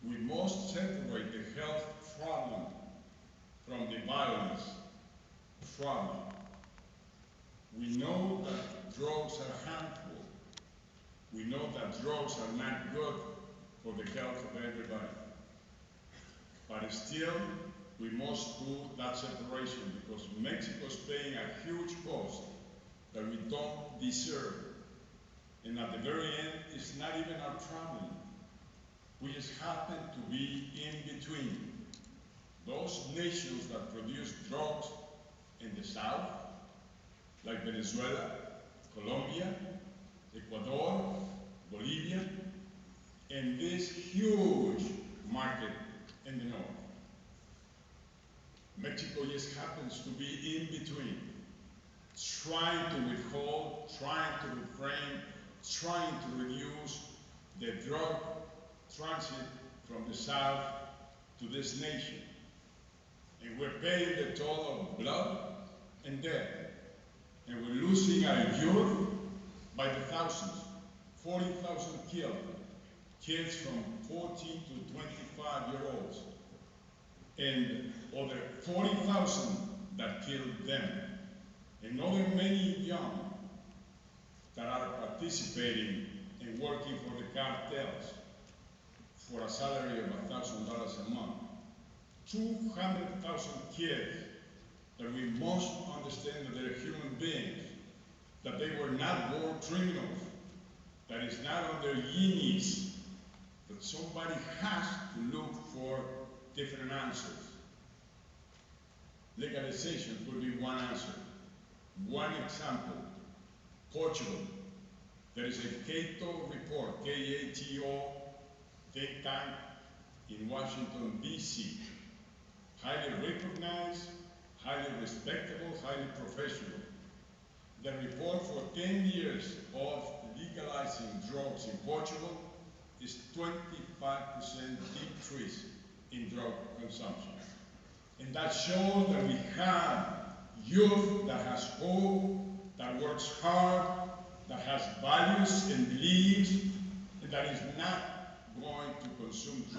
we must separate the health problem from the violence problem. We know that drugs are harmful. We know that drugs are not good for the health of everybody. But still, we must do that separation because Mexico is paying a huge cost that we don't deserve. And at the very end, it's not even our problem. We just happen to be in between. Those nations that produce drugs in the south, like Venezuela, Colombia, Ecuador, Bolivia, and this huge market in the north. Mexico just happens to be in between, trying to withhold, trying to refrain, trying to reduce the drug transit from the south to this nation. And we're paying the toll of blood and death. And we're losing our youth by the thousands. 40,000 killed. Kids from 14 to 25-year-olds. And other 40,000 that killed them. And other many young that are participating and working for the cartels for a salary of $1,000 a month. 200,000 kids that we must understand that they're human beings, that they were not born criminals, that it's not on their genius, that somebody has to look for different answers. Legalization could be one answer. One example, Portugal. There is a Cato report, K-A-T-O, think tank in Washington, D.C. Highly recognized, highly respectable, highly professional. The report for 10 years of legalizing drugs in Portugal is 25% decrease in drug consumption. And that shows that we have youth that has hope, that works hard, that has values and beliefs, and that is not going to consume drugs.